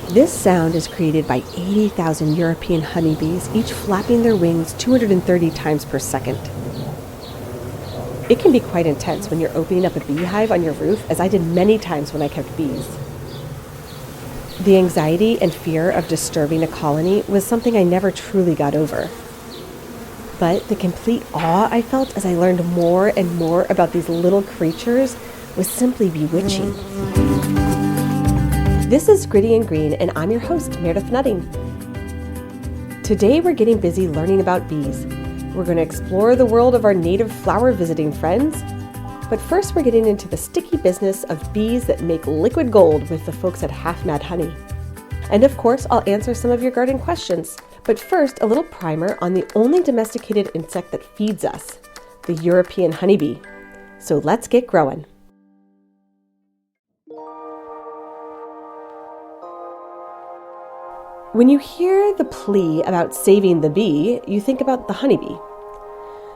This sound is created by 80,000 European honeybees, each flapping their wings 230 times per second. It can be quite intense when you're opening up a beehive on your roof, as I did many times when I kept bees. The anxiety and fear of disturbing a colony was something I never truly got over. But the complete awe I felt as I learned more and more about these little creatures was simply bewitching. This is Gritty and Green, and I'm your host, Meredith Nutting. Today we're getting busy learning about bees. We're going to explore the world of our native flower visiting friends. But first we're getting into the sticky business of bees that make liquid gold with the folks at Half Mad Honey. And of course, I'll answer some of your garden questions. But first, a little primer on the only domesticated insect that feeds us, the European honeybee. So let's get growing. When you hear the plea about saving the bee, you think about the honeybee.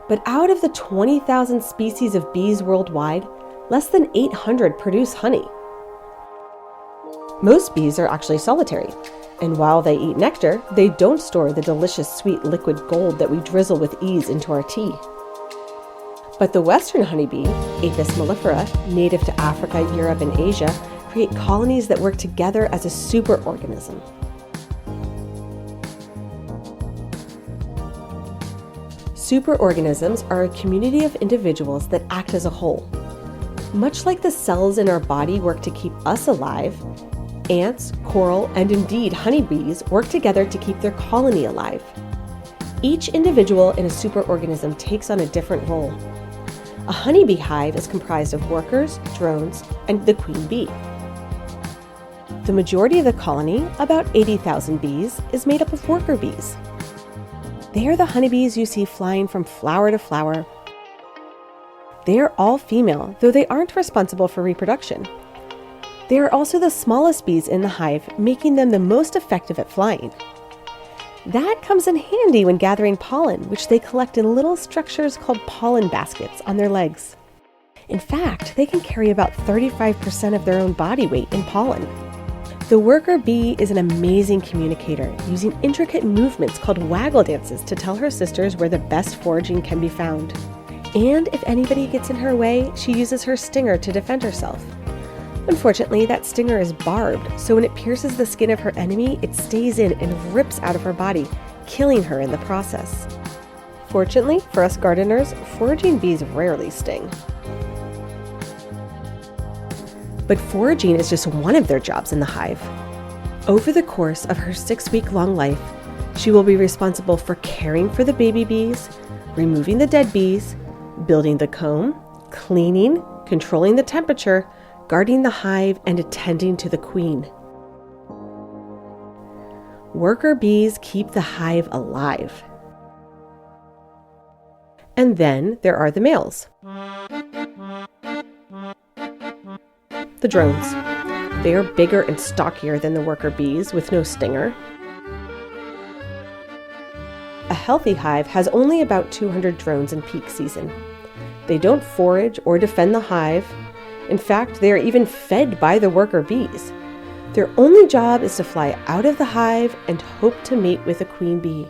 But out of the 20,000 species of bees worldwide, less than 800 produce honey. Most bees are actually solitary, and while they eat nectar, they don't store the delicious sweet liquid gold that we drizzle with ease into our tea. But the western honeybee, Apis mellifera, native to Africa, Europe, and Asia, create colonies that work together as a superorganism. Superorganisms are a community of individuals that act as a whole. Much like the cells in our body work to keep us alive, ants, coral, and indeed honeybees work together to keep their colony alive. Each individual in a superorganism takes on a different role. A honeybee hive is comprised of workers, drones, and the queen bee. The majority of the colony, about 80,000 bees, is made up of worker bees. They are the honeybees you see flying from flower to flower. They are all female, though they aren't responsible for reproduction. They are also the smallest bees in the hive, making them the most effective at flying. That comes in handy when gathering pollen, which they collect in little structures called pollen baskets on their legs. In fact, they can carry about 35% of their own body weight in pollen. The worker bee is an amazing communicator, using intricate movements called waggle dances to tell her sisters where the best foraging can be found. And if anybody gets in her way, she uses her stinger to defend herself. Unfortunately, that stinger is barbed, so when it pierces the skin of her enemy, it stays in and rips out of her body, killing her in the process. Fortunately for us gardeners, foraging bees rarely sting. But foraging is just one of their jobs in the hive. Over the course of her 6-week-long life, she will be responsible for caring for the baby bees, removing the dead bees, building the comb, cleaning, controlling the temperature, guarding the hive, and attending to the queen. Worker bees keep the hive alive. And then there are the males. The drones. They are bigger and stockier than the worker bees, with no stinger. A healthy hive has only about 200 drones in peak season. They don't forage or defend the hive. In fact, they are even fed by the worker bees. Their only job is to fly out of the hive and hope to mate with a queen bee.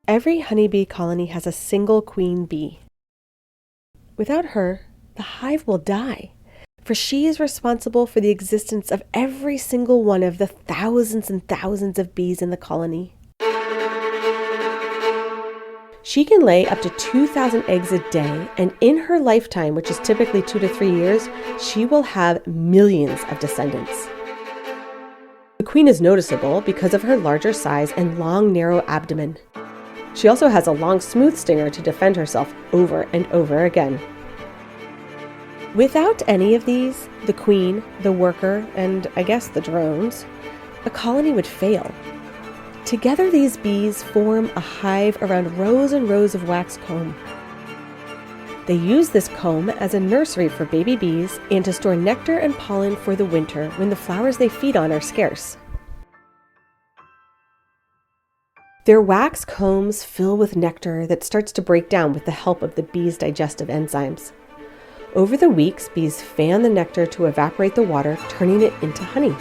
Every honeybee colony has a single queen bee. Without her, the hive will die, for she is responsible for the existence of every single one of the thousands and thousands of bees in the colony. She can lay up to 2,000 eggs a day, and in her lifetime, which is typically 2 to 3 years, she will have millions of descendants. The queen is noticeable because of her larger size and long, narrow abdomen. She also has a long, smooth stinger to defend herself over and over again. Without any of these, the queen, the worker, and I guess the drones, a colony would fail. Together, these bees form a hive around rows and rows of wax comb. They use this comb as a nursery for baby bees and to store nectar and pollen for the winter when the flowers they feed on are scarce. Their wax combs fill with nectar that starts to break down with the help of the bees' digestive enzymes. Over the weeks, bees fan the nectar to evaporate the water, turning it into honey.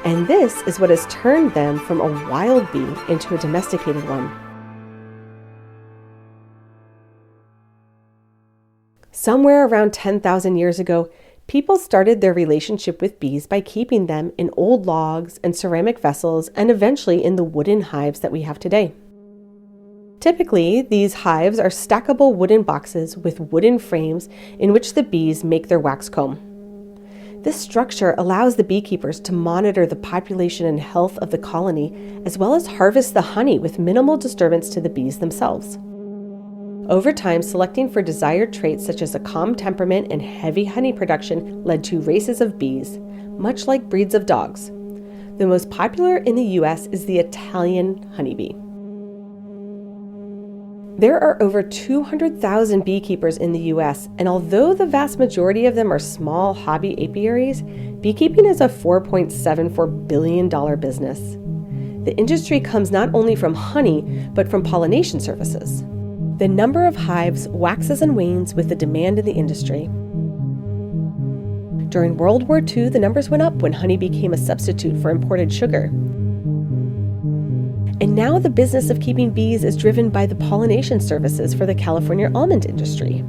And this is what has turned them from a wild bee into a domesticated one. Somewhere around 10,000 years ago, people started their relationship with bees by keeping them in old logs and ceramic vessels and eventually in the wooden hives that we have today. Typically, these hives are stackable wooden boxes with wooden frames in which the bees make their wax comb. This structure allows the beekeepers to monitor the population and health of the colony, as well as harvest the honey with minimal disturbance to the bees themselves. Over time, selecting for desired traits such as a calm temperament and heavy honey production led to races of bees, much like breeds of dogs. The most popular in the US is the Italian honeybee. There are over 200,000 beekeepers in the US, and although the vast majority of them are small hobby apiaries, beekeeping is a $4.74 billion business. The industry comes not only from honey, but from pollination services. The number of hives waxes and wanes with the demand in the industry. During World War II, the numbers went up when honey became a substitute for imported sugar. And now the business of keeping bees is driven by the pollination services for the California almond industry.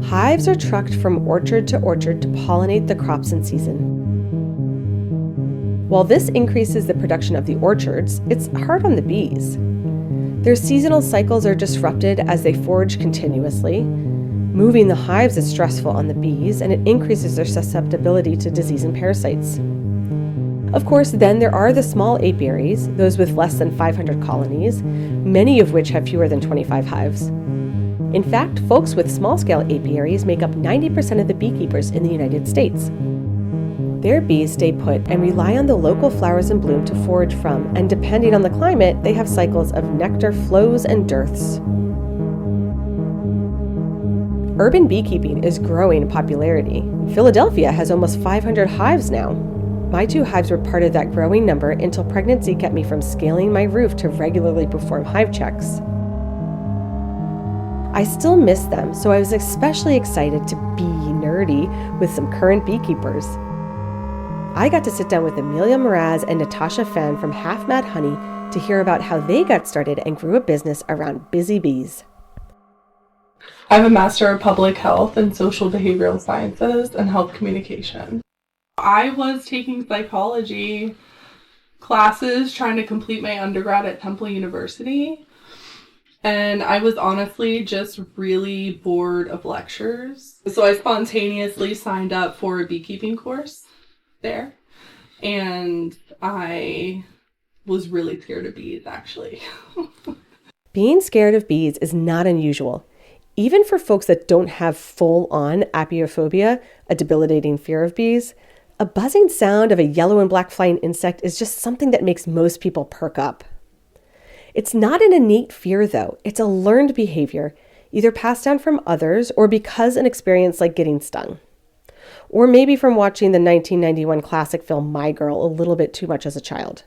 Hives are trucked from orchard to orchard to pollinate the crops in season. While this increases the production of the orchards, it's hard on the bees. Their seasonal cycles are disrupted as they forage continuously. Moving the hives is stressful on the bees, and it increases their susceptibility to disease and parasites. Of course, then there are the small apiaries, those with less than 500 colonies, many of which have fewer than 25 hives. In fact, folks with small-scale apiaries make up 90% of the beekeepers in the United States. Their bees stay put and rely on the local flowers in bloom to forage from, and depending on the climate, they have cycles of nectar flows and dearths. Urban beekeeping is growing in popularity. Philadelphia has almost 500 hives now. My 2 hives were part of that growing number until pregnancy kept me from scaling my roof to regularly perform hive checks. I still miss them, so I was especially excited to be nerdy with some current beekeepers. I got to sit down with Amelia Mraz and Natasha Fenn from Half Mad Honey to hear about how they got started and grew a business around busy bees. I have a Master of Public Health in Social Behavioral Sciences and Health Communication. I was taking psychology classes trying to complete my undergrad at Temple University, and I was honestly just really bored of lectures. So I spontaneously signed up for a beekeeping course there, and I was really scared of bees, actually. Being scared of bees is not unusual. Even for folks that don't have full-on apiophobia, a debilitating fear of bees, a buzzing sound of a yellow and black flying insect is just something that makes most people perk up. It's not an innate fear, though. It's a learned behavior, either passed down from others or because an experience like getting stung. Or maybe from watching the 1991 classic film My Girl a little bit too much as a child.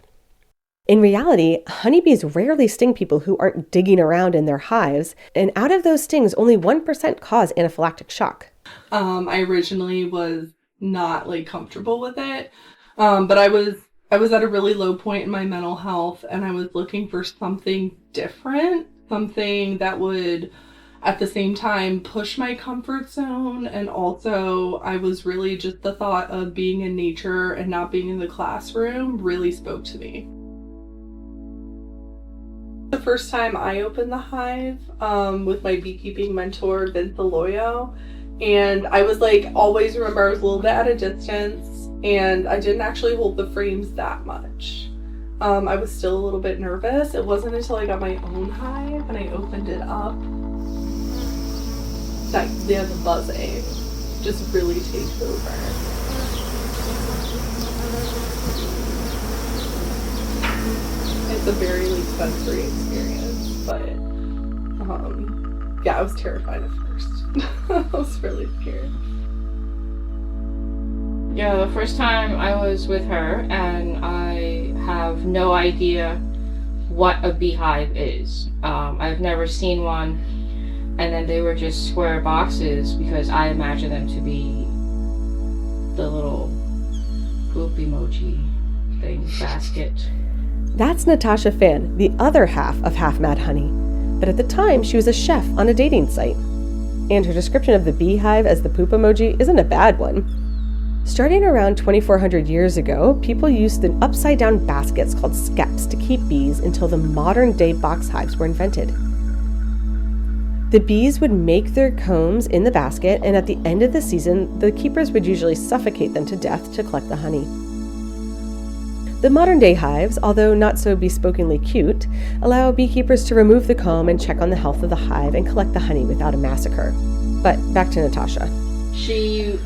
In reality, honeybees rarely sting people who aren't digging around in their hives, and out of those stings, only 1% cause anaphylactic shock. I originally was not comfortable with it, but I was at a really low point in my mental health, and I was looking for something different, something that would at the same time push my comfort zone, and also I was really just the thought of being in nature and not being in the classroom really spoke to me. The first time I opened the hive with my beekeeping mentor, Vince Aloyo, and I was always remember I was a little bit at a distance, and I didn't actually hold the frames that much. I was still a little bit nervous. It wasn't until I got my own hive and I opened it up that the buzzing just really takes over. It's a very sensory experience, but I was terrified at first. I was really scared. Yeah, the first time I was with her, and I have no idea what a beehive is. I've never seen one. And then they were just square boxes because I imagined them to be the little poop emoji thing basket. That's Natasha Finn, the other half of Half Mad Honey. But at the time, she was a chef on a dating site. And her description of the beehive as the poop emoji isn't a bad one. Starting around 2,400 years ago, people used the upside-down baskets called skeps to keep bees until the modern-day box hives were invented. The bees would make their combs in the basket, and at the end of the season, the keepers would usually suffocate them to death to collect the honey. The modern-day hives, although not so bespokingly cute, allow beekeepers to remove the comb and check on the health of the hive and collect the honey without a massacre. But back to Natasha. She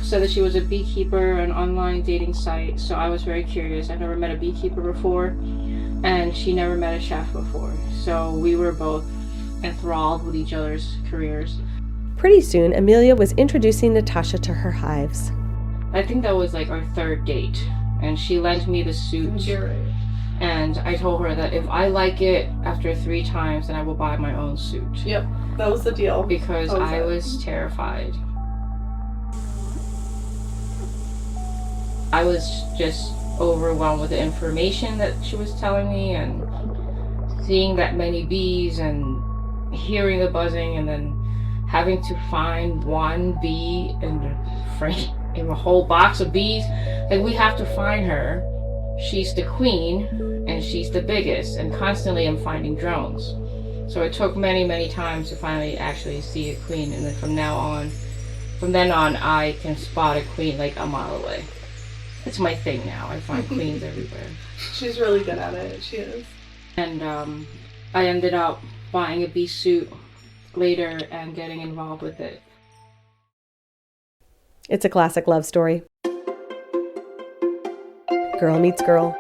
said that she was a beekeeper, an online dating site, so I was very curious. I've never met a beekeeper before, and she never met a chef before. So we were both enthralled with each other's careers. Pretty soon, Amelia was introducing Natasha to her hives. I think that was like our third date, and she lent me the suit. You're right. And I told her that if I like it after 3 times, then I will buy my own suit. Yep, that was the deal. Because I was terrified. I was just overwhelmed with the information that she was telling me, and seeing that many bees and hearing the buzzing, and then having to find one bee in a whole box of bees. Like, we have to find her. She's the queen and she's the biggest, and constantly I'm finding drones. So it took many times to finally actually see a queen, and then from then on I can spot a queen like a mile away. It's my thing now. I find queens everywhere. She's really good at it. She is. And I ended up buying a bee suit later and getting involved with it. It's a classic love story. Girl meets girl.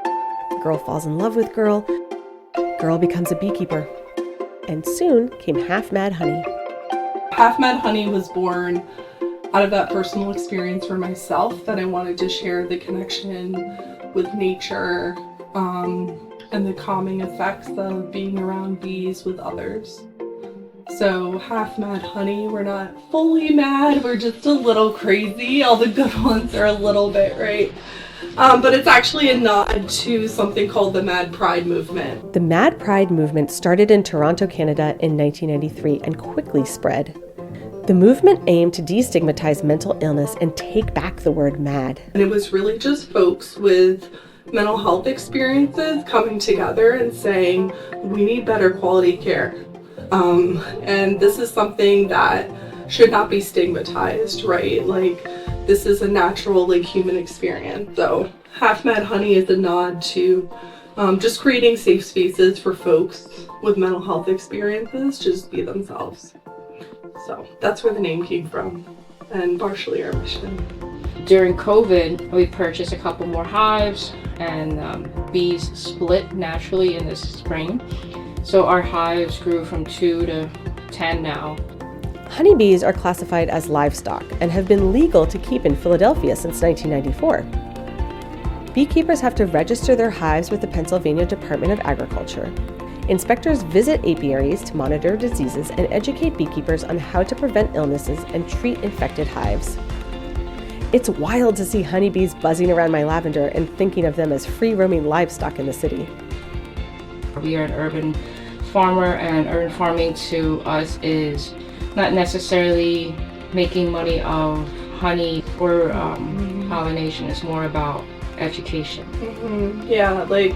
Girl falls in love with girl. Girl becomes a beekeeper. And soon came Half Mad Honey. Half Mad Honey was born out of that personal experience for myself, that I wanted to share the connection with nature and the calming effects of being around bees with others. So Half Mad Honey, we're not fully mad, we're just a little crazy. All the good ones are a little bit, right? But it's actually a nod to something called the Mad Pride movement. The Mad Pride movement started in Toronto, Canada in 1993 and quickly spread. The movement aimed to destigmatize mental illness and take back the word mad. And it was really just folks with mental health experiences coming together and saying, we need better quality care. And this is something that should not be stigmatized, right? Like, this is a natural, like, human experience. So Half Mad Honey is a nod to just creating safe spaces for folks with mental health experiences to just be themselves. So that's where the name came from, and partially our mission. During COVID, we purchased a couple more hives, and bees split naturally in the spring. So our hives grew from 2 to 10 now. Honeybees are classified as livestock and have been legal to keep in Philadelphia since 1994. Beekeepers have to register their hives with the Pennsylvania Department of Agriculture. Inspectors visit apiaries to monitor diseases and educate beekeepers on how to prevent illnesses and treat infected hives. It's wild to see honeybees buzzing around my lavender and thinking of them as free-roaming livestock in the city. We are an urban farmer, and urban farming to us is not necessarily making money of honey or pollination. It's more about education. Yeah, like,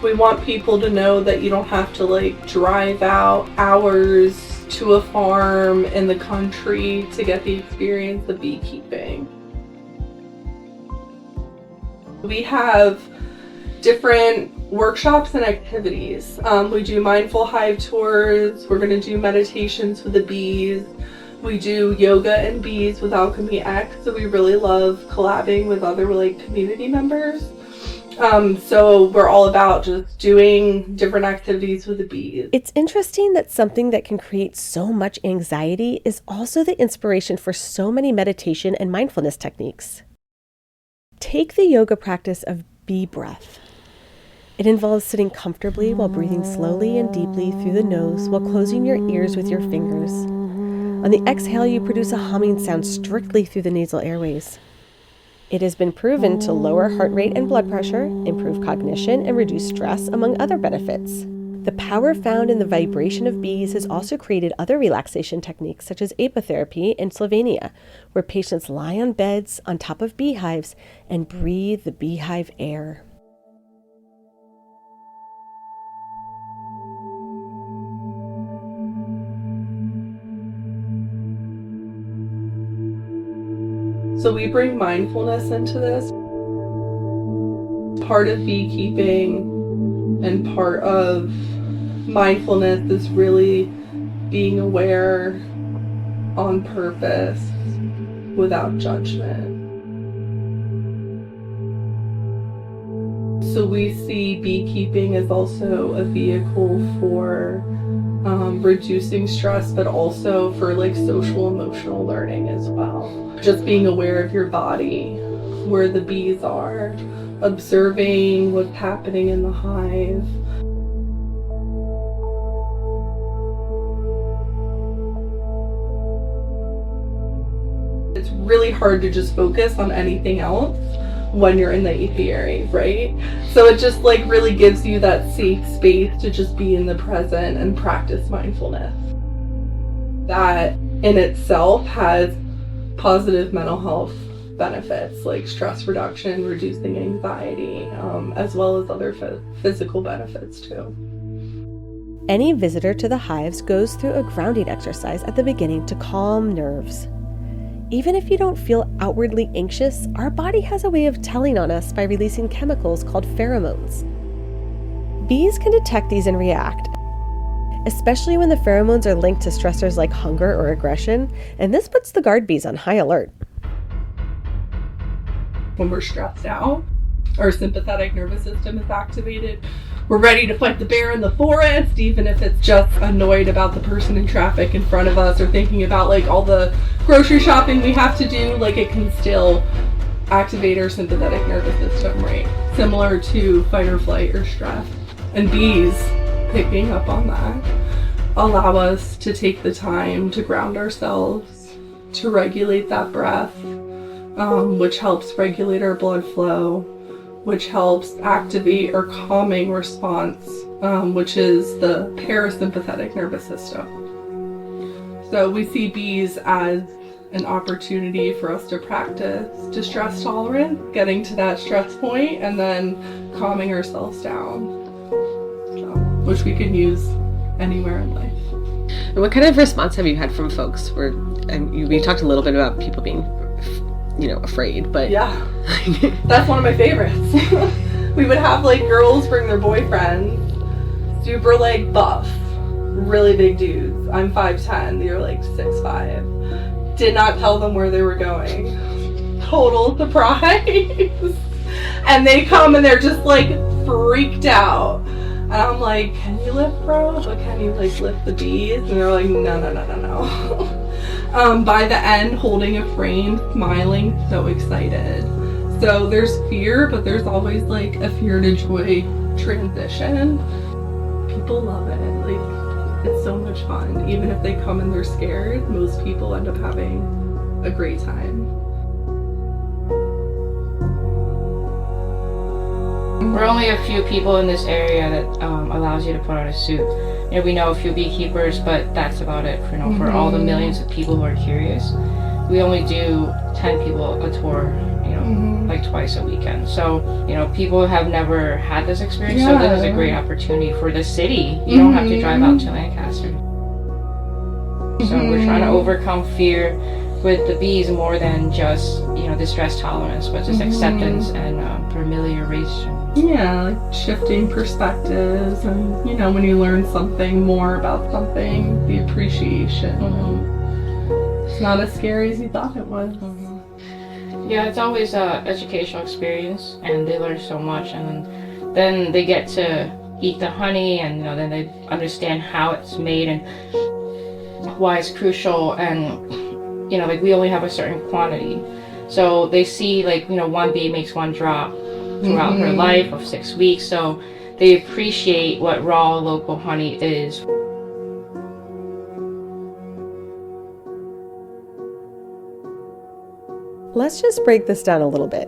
we want people to know that you don't have to, like, drive out hours to a farm in the country to get the experience of beekeeping. We have different workshops and activities. We do mindful hive tours. We're going to do meditations with the bees. We do yoga and bees with Alchemy X. So we really love collabing with other, like, community members. So we're all about just doing different activities with the bees. It's interesting that something that can create so much anxiety is also the inspiration for so many meditation and mindfulness techniques. Take the yoga practice of bee breath. It involves sitting comfortably while breathing slowly and deeply through the nose while closing your ears with your fingers. On the exhale, you produce a humming sound strictly through the nasal airways. It has been proven to lower heart rate and blood pressure, improve cognition, and reduce stress, among other benefits. The power found in the vibration of bees has also created other relaxation techniques such as apitherapy in Slovenia, where patients lie on beds on top of beehives and breathe the beehive air. So we bring mindfulness into this. Part of beekeeping and part of mindfulness is really being aware on purpose without judgment. So we see beekeeping as also a vehicle for reducing stress, but also for like social emotional learning as well. Just being aware of your body, where the bees are, observing what's happening in the hive. It's really hard to just focus on anything else when you're in the apiary, right? So it just like really gives you that safe space to just be in the present and practice mindfulness. That in itself has positive mental health benefits like stress reduction, reducing anxiety, as well as other physical benefits too. Any visitor to the hives goes through a grounding exercise at the beginning to calm nerves. Even if you don't feel outwardly anxious, our body has a way of telling on us by releasing chemicals called pheromones. Bees can detect these and react, especially when the pheromones are linked to stressors like hunger or aggression, and this puts the guard bees on high alert. When we're stressed out, our sympathetic nervous system is activated. We're ready to fight the bear in the forest, even if it's just annoyed about the person in traffic in front of us or thinking about like all the grocery shopping we have to do. Like it can still activate our sympathetic nervous system, right? Similar to fight or flight or stress. And bees, picking up on that, allow us to take the time to ground ourselves, to regulate that breath, which helps regulate our blood flow, which helps activate our calming response, which is the parasympathetic nervous system. So we see bees as an opportunity for us to practice distress tolerance, getting to that stress point, and then calming ourselves down, which we can use anywhere in life. And what kind of response have you had from folks? We talked a little bit about people being afraid, but yeah, that's one of my favorites. We would have like girls bring their boyfriends, super like buff, really big dudes. I'm 5'10", they're like 6'5". Did not tell them where they were going. Total surprise. And they come and they're just like freaked out. And I'm like, can you lift, bro? But can you like lift the bees? And they're like, no. By the end, holding a frame, smiling, so excited. So there's fear, but there's always like a fear to joy transition. People love it. Like, it's so much fun. Even if they come and they're scared, most people end up having a great time. We're only a few people in this area that allows you to put on a suit. We know a few beekeepers, but that's about it. For all the millions of people who are curious, we only do 10 people a tour, like twice a weekend. So, people have never had this experience, so this is a great opportunity for the city. You don't have to drive out to Lancaster. So we're trying to overcome fear with the bees more than just, the stress tolerance, but just acceptance and familiarization. Yeah, like shifting perspectives and, when you learn something more about something, the appreciation. It's not as scary as you thought it was. Yeah, it's always an educational experience, and they learn so much, and then they get to eat the honey, and then they understand how it's made and why it's crucial, and like we only have a certain quantity. So they see one bee makes one drop throughout her life of 6 weeks, so they appreciate what raw local honey is. Let's just break this down a little bit.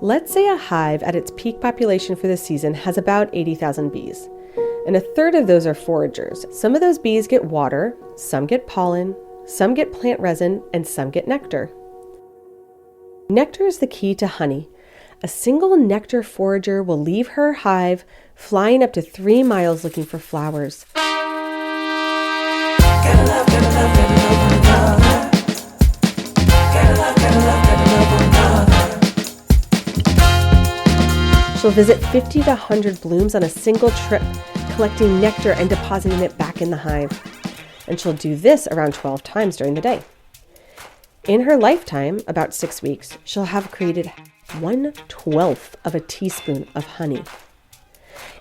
Let's say a hive at its peak population for the season has about 80,000 bees, and a third of those are foragers. Some of those bees get water, some get pollen, some get plant resin, and some get nectar. Nectar is the key to honey. A single nectar forager will leave her hive flying up to 3 miles looking for flowers. She'll visit 50 to 100 blooms on a single trip, collecting nectar and depositing it back in the hive. And she'll do this around 12 times during the day. In her lifetime, about 6 weeks, she'll have created 1/12 of a teaspoon of honey.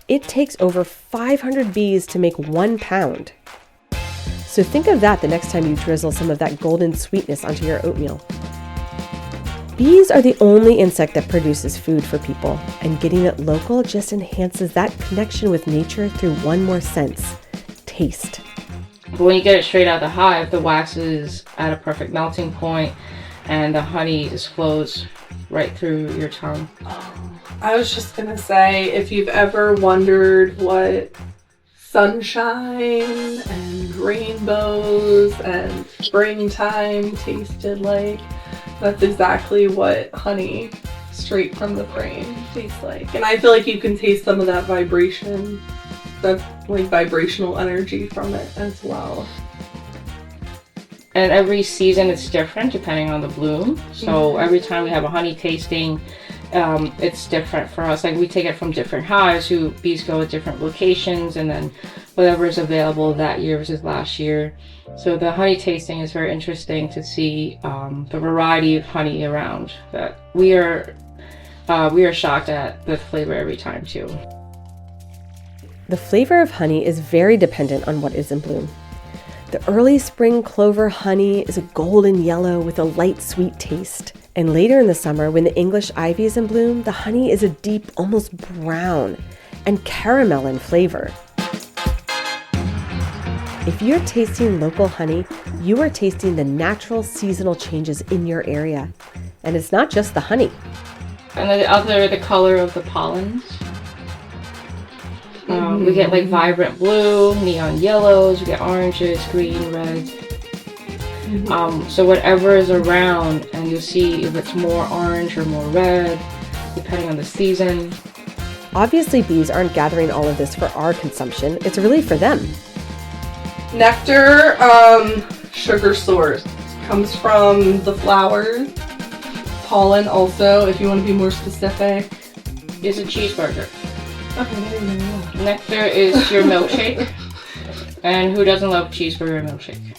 It takes over 500 bees to make 1 pound. So think of that the next time you drizzle some of that golden sweetness onto your oatmeal. Bees are the only insect that produces food for people, and getting it local just enhances that connection with nature through one more sense: taste. But when you get it straight out of the hive, the wax is at a perfect melting point, and the honey just flows right through your tongue. I was just gonna say, if you've ever wondered what sunshine and rainbows and springtime tasted like, that's exactly what honey straight from the frame tastes like. And I feel like you can taste some of that vibration, that like vibrational energy from it as well. And every season it's different depending on the bloom. So every time we have a honey tasting, it's different for us. Like we take it from different hives, bees go at different locations, and then whatever is available that year versus last year. So the honey tasting is very interesting to see the variety of honey around. That we are shocked at the flavor every time too. The flavor of honey is very dependent on what is in bloom. The early spring clover honey is a golden yellow with a light sweet taste. And later in the summer, when the English ivy is in bloom, the honey is a deep, almost brown and caramel in flavor. If you're tasting local honey, you are tasting the natural seasonal changes in your area. And it's not just the honey. And the color of the pollens. We get like vibrant blue, neon yellows, we get oranges, green, reds. So whatever is around, and you'll see if it's more orange or more red, depending on the season. Obviously, bees aren't gathering all of this for our consumption. It's really for them. Nectar, sugar source, comes from the flowers. Pollen also, if you want to be more specific. It's a cheeseburger. Okay, there you go. Nectar is your milkshake. And who doesn't love cheeseburger milkshake?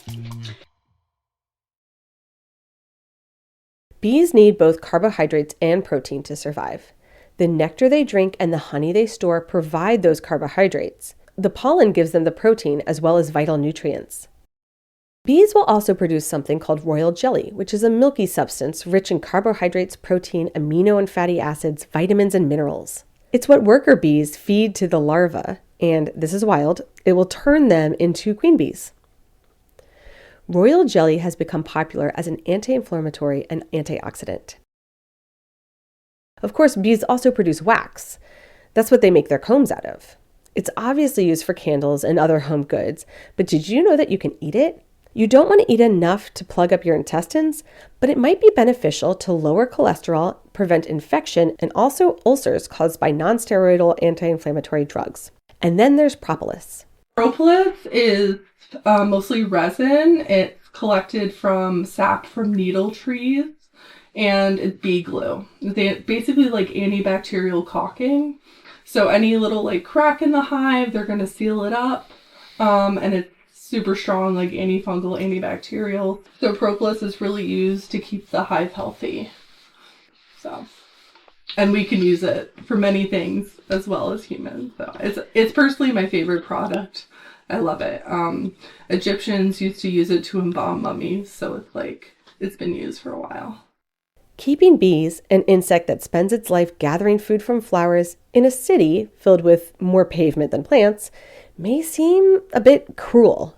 Bees need both carbohydrates and protein to survive. The nectar they drink and the honey they store provide those carbohydrates. The pollen gives them the protein as well as vital nutrients. Bees will also produce something called royal jelly, which is a milky substance rich in carbohydrates, protein, amino and fatty acids, vitamins, and minerals. It's what worker bees feed to the larvae, and this is wild, it will turn them into queen bees. Royal jelly has become popular as an anti-inflammatory and antioxidant. Of course, bees also produce wax. That's what they make their combs out of. It's obviously used for candles and other home goods, but did you know that you can eat it? You don't want to eat enough to plug up your intestines, but it might be beneficial to lower cholesterol, prevent infection, and also ulcers caused by non-steroidal anti-inflammatory drugs. And then there's propolis. Propolis is mostly resin. It's collected from sap from needle trees, and it's bee glue. They basically like antibacterial caulking. So any little like crack in the hive, they're going to seal it up, and it's super strong, like antifungal, antibacterial. So propolis is really used to keep the hive healthy. So, and we can use it for many things as well as humans. So it's personally my favorite product. I love it. Egyptians used to use it to embalm mummies, so it's been used for a while. Keeping bees, an insect that spends its life gathering food from flowers in a city filled with more pavement than plants, may seem a bit cruel.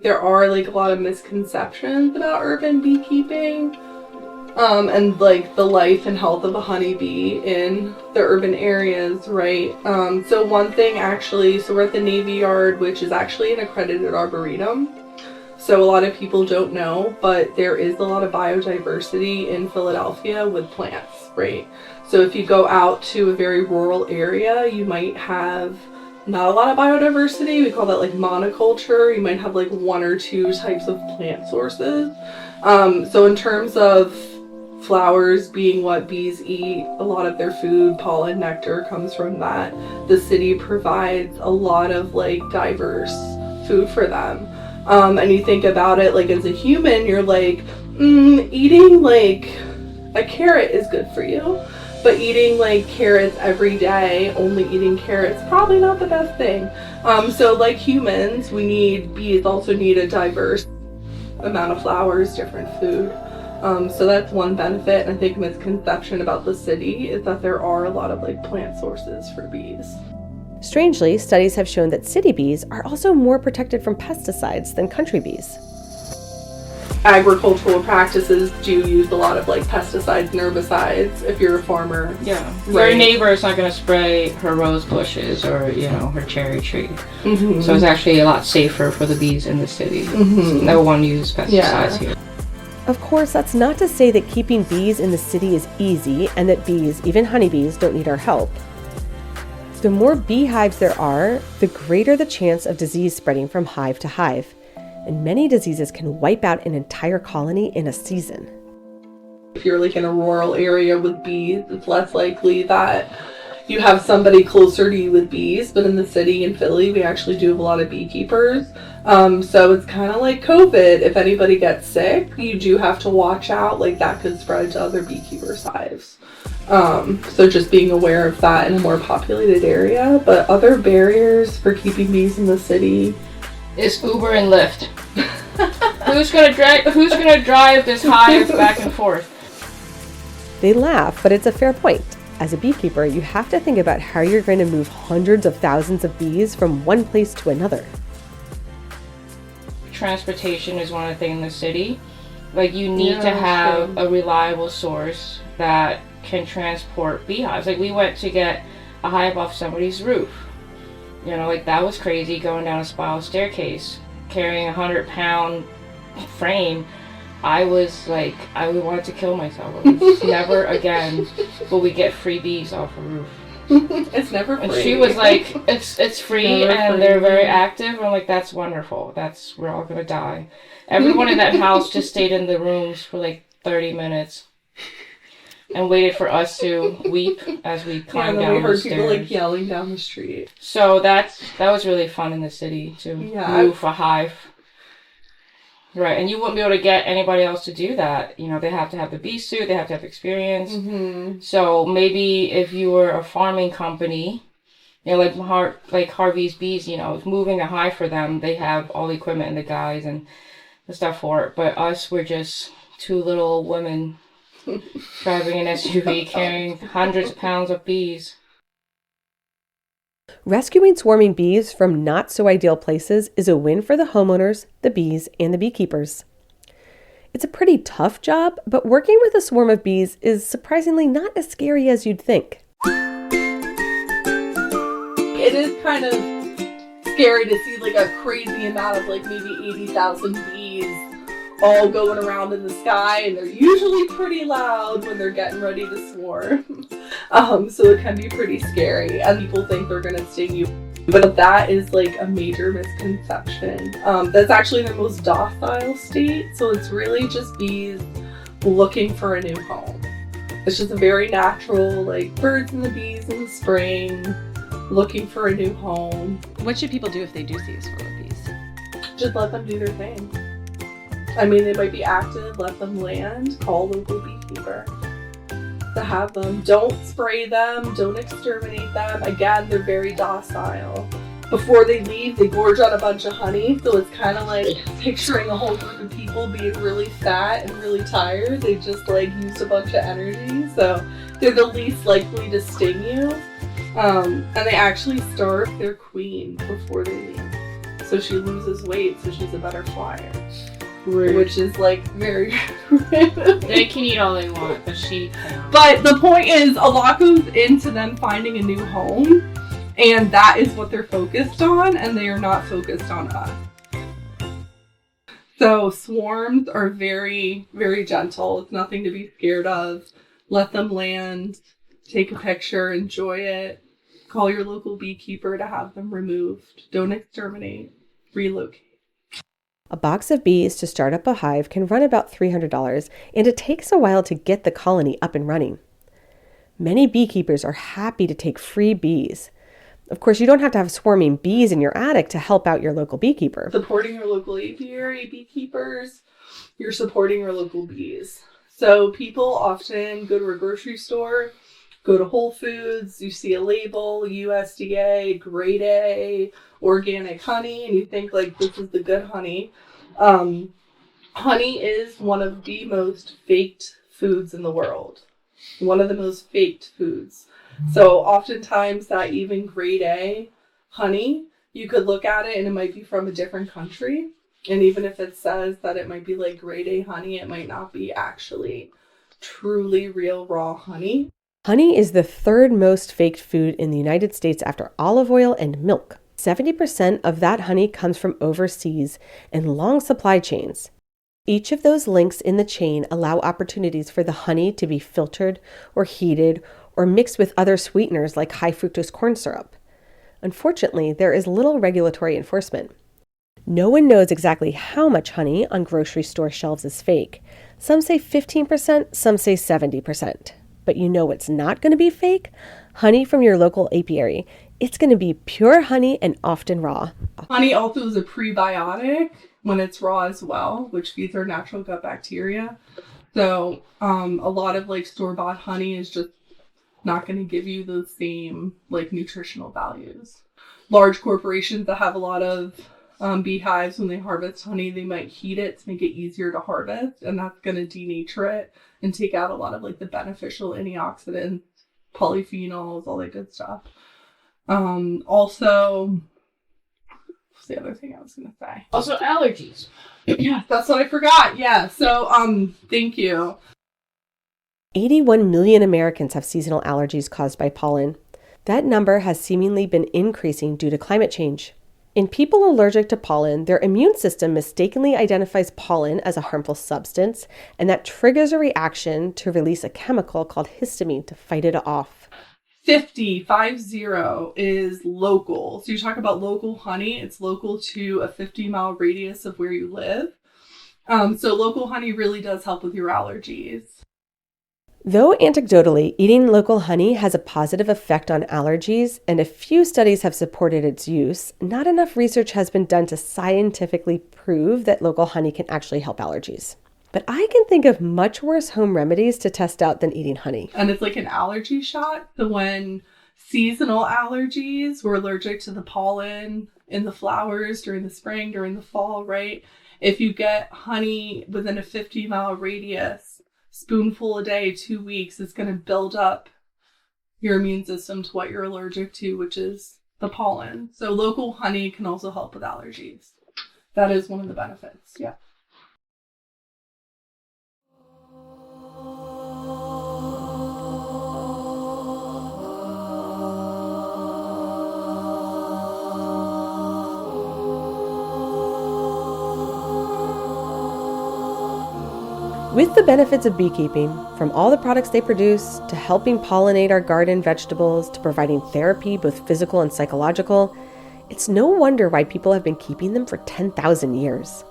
There are like a lot of misconceptions about urban beekeeping. and like the life and health of a honeybee in the urban areas, right? So one thing actually, so we're at the Navy Yard, which is actually an accredited arboretum. So a lot of people don't know, but there is a lot of biodiversity in Philadelphia with plants, right? So if you go out to a very rural area, you might have not a lot of biodiversity. We call that like monoculture. You might have like one or two types of plant sources. So in terms of flowers being what bees eat, a lot of their food, pollen, nectar comes from that. The city provides a lot of like diverse food for them. And you think about it like as a human, you're like, eating like a carrot is good for you. But eating like carrots every day, only eating carrots, probably not the best thing. So like humans, bees also need a diverse amount of flowers, different food. So that's one benefit. And I think misconception about the city is that there are a lot of like plant sources for bees. Strangely, studies have shown that city bees are also more protected from pesticides than country bees. Agricultural practices do use a lot of like pesticides and herbicides if you're a farmer. Yeah. Right. Your neighbor is not going to spray her rose bushes or, her cherry tree. Mm-hmm. So it's actually a lot safer for the bees in the city. Mm-hmm. So no one uses pesticides here. Of course, that's not to say that keeping bees in the city is easy and that bees, even honeybees, don't need our help. The more beehives there are, the greater the chance of disease spreading from hive to hive. And many diseases can wipe out an entire colony in a season. If you're like in a rural area with bees, it's less likely that you have somebody closer to you with bees. But in the city in Philly, we actually do have a lot of beekeepers. So it's kind of like COVID. If anybody gets sick, you do have to watch out. Like that could spread to other beekeepers' hives. So just being aware of that in a more populated area. But other barriers for keeping bees in the city is Uber and Lyft. Who's gonna drive this hive back and forth? They laugh, but it's a fair point. As a beekeeper, you have to think about how you're going to move hundreds of thousands of bees from one place to another. Transportation is one of the things in the city. Like you need to have a reliable source that can transport beehives. Like we went to get a hive off somebody's roof. Like that was crazy, going down a spiral staircase, carrying a 100-pound frame. I was like, I wanted to kill myself. Never again will we get free bees off a roof. It's never free. And she was like, it's free and they're very active. I'm like, that's wonderful. We're all gonna die. Everyone in that house just stayed in the rooms for like 30 minutes. And waited for us to weep as we climbed down the stairs. We heard people like yelling down the street. So that was really fun in the city to move a hive. Right, and you wouldn't be able to get anybody else to do that. They have to have the bee suit, they have to have experience. Mm-hmm. So maybe if you were a farming company, like Harvey's Bees, moving a hive for them, they have all the equipment and the guys and the stuff for it. But us, we're just two little women driving an SUV carrying hundreds of pounds of bees. Rescuing swarming bees from not so ideal places is a win for the homeowners, the bees, and the beekeepers. It's a pretty tough job, but working with a swarm of bees is surprisingly not as scary as you'd think. It is kind of scary to see like a crazy amount of like maybe 80,000 bees all going around in the sky, and they're usually pretty loud when they're getting ready to swarm. So it can be pretty scary, and people think they're gonna sting you. But that is like a major misconception. That's actually the most docile state, so it's really just bees looking for a new home. It's just a very natural, like birds and the bees in the spring, looking for a new home. What should people do if they do see a swarm of bees? Just let them do their thing. I mean, they might be active, let them land, call a local beekeeper to have them. Don't spray them, don't exterminate them. Again, they're very docile. Before they leave, they gorge on a bunch of honey, so it's kind of like picturing a whole group of people being really fat and really tired. They just like used a bunch of energy, so they're the least likely to sting you. And they actually starve their queen before they leave. So she loses weight, so she's a better flyer. Rude. which is like very They can eat all they want, but she cannot. But the point is, a lot goes into them finding a new home, and that is what they're focused on, and they are not focused on us. So swarms are very, very gentle. It's nothing to be scared of. Let them land, take a picture, enjoy it. Call your local beekeeper to have them removed. Don't exterminate. Relocate. A box of bees to start up a hive can run about $300, and it takes a while to get the colony up and running. Many beekeepers are happy to take free bees. Of course, you don't have to have swarming bees in your attic to help out your local beekeeper. Supporting your local apiary beekeepers, you're supporting your local bees. So people often go to a grocery store, go to Whole Foods, you see a label, USDA, grade A, organic honey, and you think like this is the good honey. Honey is one of the most faked foods in the world. One of the most faked foods. So oftentimes that even grade A honey, you could look at it and it might be from a different country. And even if it says that it might be like grade A honey, it might not be actually truly real raw honey. Honey is the third most faked food in the United States after olive oil and milk. 70% of that honey comes from overseas and long supply chains. Each of those links in the chain allow opportunities for the honey to be filtered or heated or mixed with other sweeteners like high fructose corn syrup. Unfortunately, there is little regulatory enforcement. No one knows exactly how much honey on grocery store shelves is fake. Some say 15%, some say 70%. But you know what's not going to be fake? Honey from your local apiary. It's going to be pure honey and often raw. Honey also is a prebiotic when it's raw as well, which feeds our natural gut bacteria. So a lot of like store-bought honey is just not going to give you the same like nutritional values. Large corporations that have a lot of beehives, when they harvest honey, they might heat it to make it easier to harvest, and that's going to denature it and take out a lot of like the beneficial antioxidants, polyphenols, all that good stuff. Also, what's the other thing I was going to say? Also, allergies. Yeah, that's what I forgot. Yeah. So, thank you. 81 million Americans have seasonal allergies caused by pollen. That number has seemingly been increasing due to climate change. In people allergic to pollen, their immune system mistakenly identifies pollen as a harmful substance, and that triggers a reaction to release a chemical called histamine to fight it off. 50 is local. So you talk about local honey, it's local to a 50-mile radius of where you live. So local honey really does help with your allergies. Though anecdotally, eating local honey has a positive effect on allergies, and a few studies have supported its use, not enough research has been done to scientifically prove that local honey can actually help allergies. But I can think of much worse home remedies to test out than eating honey. And it's like an allergy shot. So when seasonal allergies, we're allergic to the pollen in the flowers during the spring, during the fall, right? If you get honey within a 50-mile radius, spoonful a day, 2 weeks, it's going to build up your immune system to what you're allergic to, which is the pollen. So local honey can also help with allergies. That is one of the benefits. Yeah. With the benefits of beekeeping, from all the products they produce, to helping pollinate our garden vegetables, to providing therapy, both physical and psychological, it's no wonder why people have been keeping them for 10,000 years.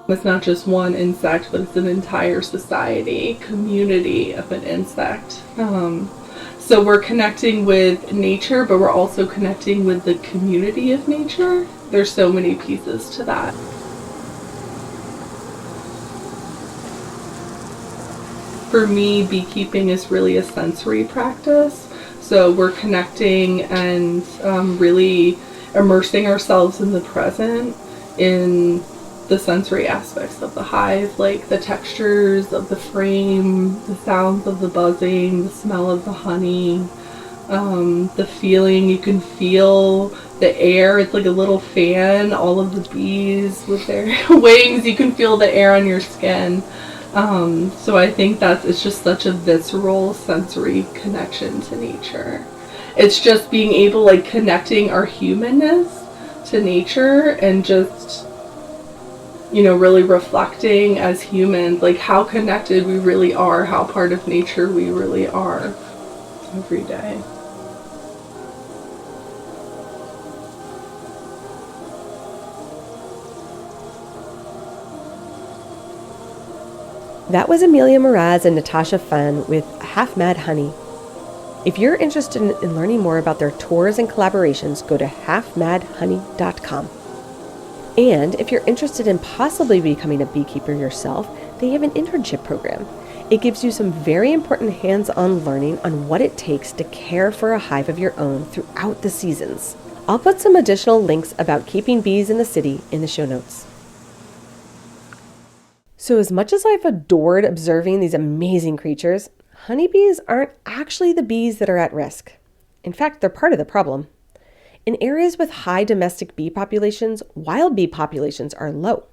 It's not just one insect, but it's an entire society, community of an insect. So we're connecting with nature, but we're also connecting with the community of nature. There's so many pieces to that. For me, beekeeping is really a sensory practice. So we're connecting and really immersing ourselves in the present, in the sensory aspects of the hive, like the textures of the frame, the sounds of the buzzing, the smell of the honey, The feeling, you can feel the air. It's like a little fan. All of the bees with their wings, you can feel the air on your skin. So I think it's just such a visceral sensory connection to nature. It's just being able, like, connecting our humanness to nature and just, really reflecting as humans, like, how connected we really are, how part of nature we really are every day. That was Amelia Mraz and Natasha Fenn with Half Mad Honey. If you're interested in learning more about their tours and collaborations, go to halfmadhoney.com. And if you're interested in possibly becoming a beekeeper yourself, they have an internship program. It gives you some very important hands-on learning on what it takes to care for a hive of your own throughout the seasons. I'll put some additional links about keeping bees in the city in the show notes. So as much as I've adored observing these amazing creatures, honeybees aren't actually the bees that are at risk. In fact, they're part of the problem. In areas with high domestic bee populations, wild bee populations are low.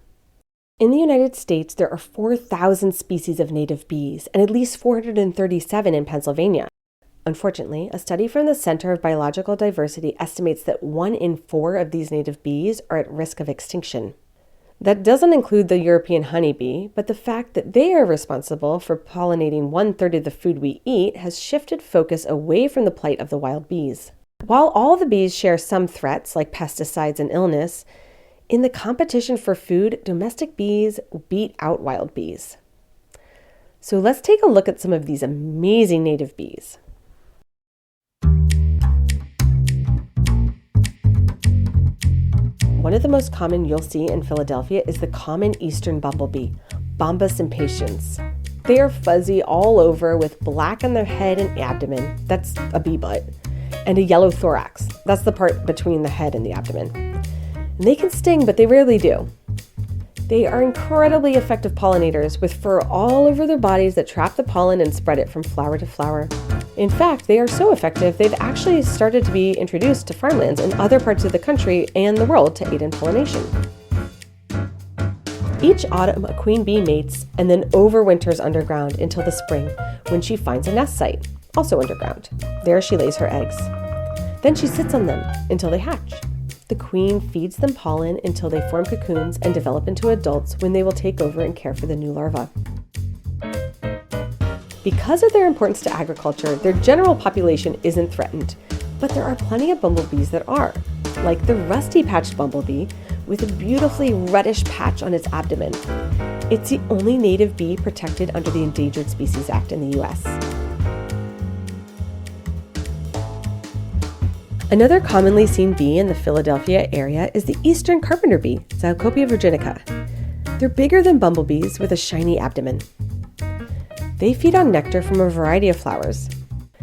In the United States, there are 4,000 species of native bees and at least 437 in Pennsylvania. Unfortunately, a study from the Center of Biological Diversity estimates that 1 in 4 of these native bees are at risk of extinction. That doesn't include the European honeybee, but the fact that they are responsible for pollinating 1/3 of the food we eat has shifted focus away from the plight of the wild bees. While all the bees share some threats like pesticides and illness, in the competition for food, domestic bees beat out wild bees. So let's take a look at some of these amazing native bees. One of the most common you'll see in Philadelphia is the common eastern bumblebee, Bombus impatiens. They are fuzzy all over with black on their head and abdomen, that's a bee butt, and a yellow thorax, that's the part between the head and the abdomen. And they can sting, but they rarely do. They are incredibly effective pollinators with fur all over their bodies that trap the pollen and spread it from flower to flower. In fact, they are so effective, they've actually started to be introduced to farmlands in other parts of the country and the world to aid in pollination. Each autumn, a queen bee mates and then overwinters underground until the spring, when she finds a nest site, also underground. There she lays her eggs. Then she sits on them until they hatch. The queen feeds them pollen until they form cocoons and develop into adults, when they will take over and care for the new larvae. Because of their importance to agriculture, their general population isn't threatened, but there are plenty of bumblebees that are, like the rusty-patched bumblebee with a beautifully reddish patch on its abdomen. It's the only native bee protected under the Endangered Species Act in the U.S. Another commonly seen bee in the Philadelphia area is the eastern carpenter bee, Zoocopa virginica. They're bigger than bumblebees with a shiny abdomen. They feed on nectar from a variety of flowers.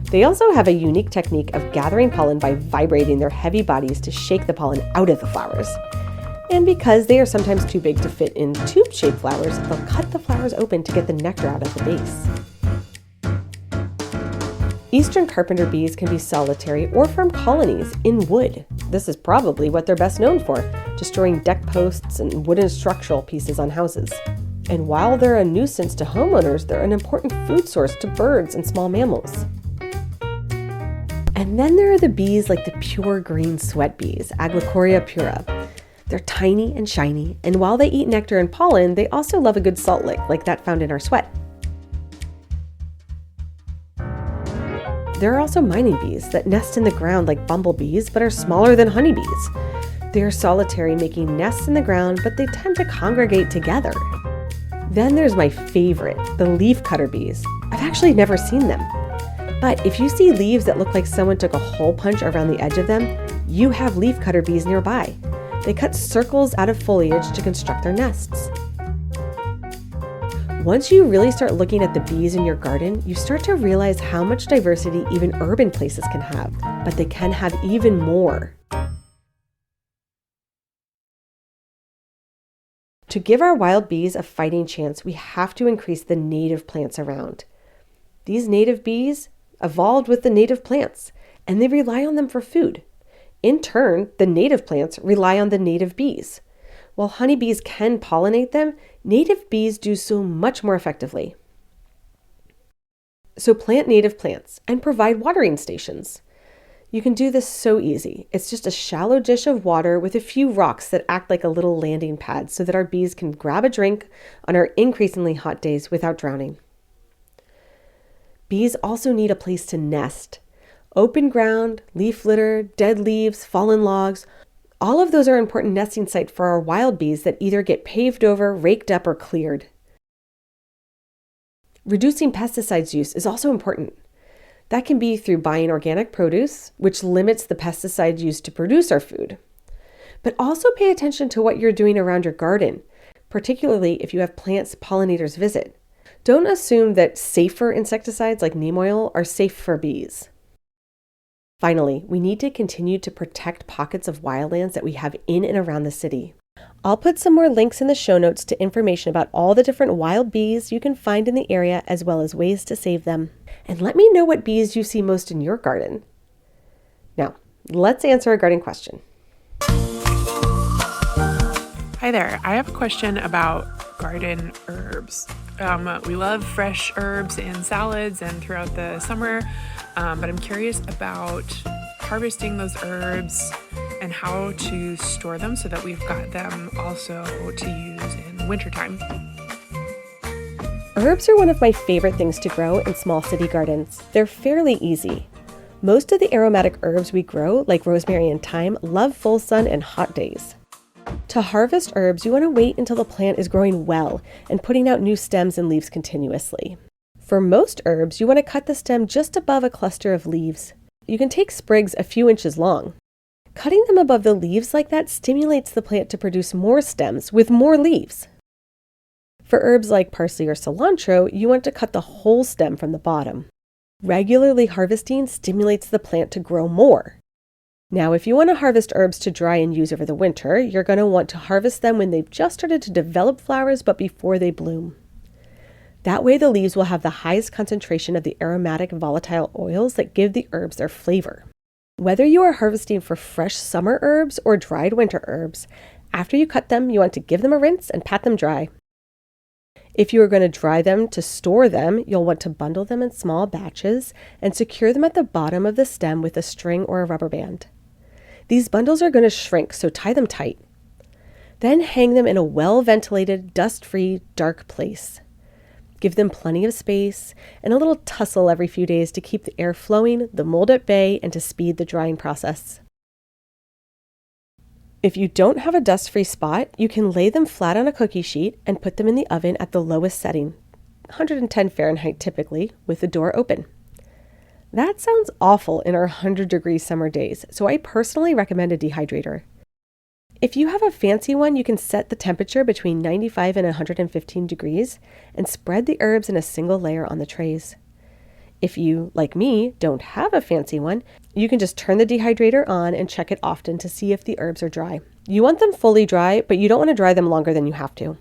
They also have a unique technique of gathering pollen by vibrating their heavy bodies to shake the pollen out of the flowers. And because they are sometimes too big to fit in tube-shaped flowers, they'll cut the flowers open to get the nectar out of the base. Eastern carpenter bees can be solitary or form colonies in wood. This is probably what they're best known for, destroying deck posts and wooden structural pieces on houses. And while they're a nuisance to homeowners, they're an important food source to birds and small mammals. And then there are the bees like the pure green sweat bees, Aglacoria pura. They're tiny and shiny, and while they eat nectar and pollen, they also love a good salt lick like that found in our sweat. There are also mining bees that nest in the ground like bumblebees but are smaller than honeybees. They are solitary, making nests in the ground, but they tend to congregate together. Then there's my favorite, the leafcutter bees. I've actually never seen them. But if you see leaves that look like someone took a hole punch around the edge of them, you have leafcutter bees nearby. They cut circles out of foliage to construct their nests. Once you really start looking at the bees in your garden, you start to realize how much diversity even urban places can have, but they can have even more. To give our wild bees a fighting chance, we have to increase the native plants around. These native bees evolved with the native plants, and they rely on them for food. In turn, the native plants rely on the native bees. While honeybees can pollinate them, native bees do so much more effectively. So plant native plants and provide watering stations. You can do this so easy. It's just a shallow dish of water with a few rocks that act like a little landing pad so that our bees can grab a drink on our increasingly hot days without drowning. Bees also need a place to nest. Open ground, leaf litter, dead leaves, fallen logs, all of those are important nesting sites for our wild bees that either get paved over, raked up, or cleared. Reducing pesticides use is also important. That can be through buying organic produce, which limits the pesticide used to produce our food. But also pay attention to what you're doing around your garden, particularly if you have plants pollinators visit. Don't assume that safer insecticides like neem oil are safe for bees. Finally, we need to continue to protect pockets of wildlands that we have in and around the city. I'll put some more links in the show notes to information about all the different wild bees you can find in the area, as well as ways to save them. And let me know what bees you see most in your garden. Now, let's answer a garden question. Hi there. I have a question about garden herbs. We love fresh herbs in salads and throughout the summer, but I'm curious about harvesting those herbs and how to store them so that we've got them also to use in wintertime. Herbs are one of my favorite things to grow in small city gardens. They're fairly easy. Most of the aromatic herbs we grow, like rosemary and thyme, love full sun and hot days. To harvest herbs, you want to wait until the plant is growing well and putting out new stems and leaves continuously. For most herbs, you want to cut the stem just above a cluster of leaves. You can take sprigs a few inches long. Cutting them above the leaves like that stimulates the plant to produce more stems with more leaves. For herbs like parsley or cilantro, you want to cut the whole stem from the bottom. Regularly harvesting stimulates the plant to grow more. Now, if you want to harvest herbs to dry and use over the winter, you're going to want to harvest them when they've just started to develop flowers but before they bloom. That way the leaves will have the highest concentration of the aromatic volatile oils that give the herbs their flavor. Whether you are harvesting for fresh summer herbs or dried winter herbs, after you cut them, you want to give them a rinse and pat them dry. If you are going to dry them to store them, you'll want to bundle them in small batches and secure them at the bottom of the stem with a string or a rubber band. These bundles are going to shrink, so tie them tight. Then hang them in a well-ventilated, dust-free, dark place. Give them plenty of space and a little tussle every few days to keep the air flowing, the mold at bay, and to speed the drying process. If you don't have a dust-free spot, you can lay them flat on a cookie sheet and put them in the oven at the lowest setting, 110 Fahrenheit typically, with the door open. That sounds awful in our 100-degree summer days, so I personally recommend a dehydrator. If you have a fancy one, you can set the temperature between 95 and 115 degrees and spread the herbs in a single layer on the trays. If you, like me, don't have a fancy one, you can just turn the dehydrator on and check it often to see if the herbs are dry. You want them fully dry, but you don't want to dry them longer than you have to.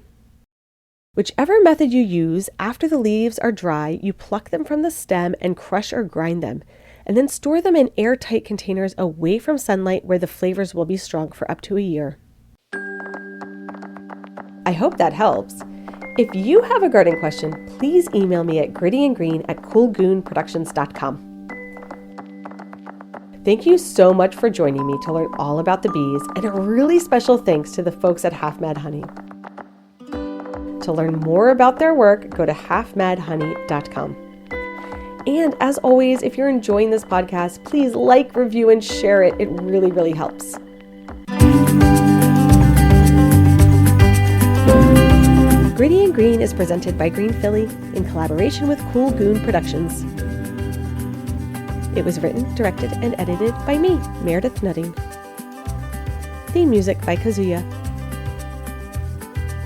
Whichever method you use, after the leaves are dry, you pluck them from the stem and crush or grind them, and then store them in airtight containers away from sunlight where the flavors will be strong for up to a year. I hope that helps. If you have a garden question, please email me at grittyandgreen@coolgoonproductions.com. Thank you so much for joining me to learn all about the bees, and a really special thanks to the folks at Half Mad Honey. To learn more about their work, go to halfmadhoney.com. And as always, if you're enjoying this podcast, please like, review, and share it. It really, really helps. Gritty and Green is presented by Green Philly in collaboration with Cool Goon Productions. It was written, directed, and edited by me, Meredith Nutting. Theme music by Kazuya.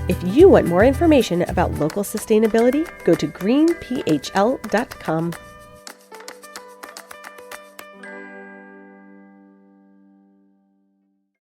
If you want more information about local sustainability, go to greenphl.com.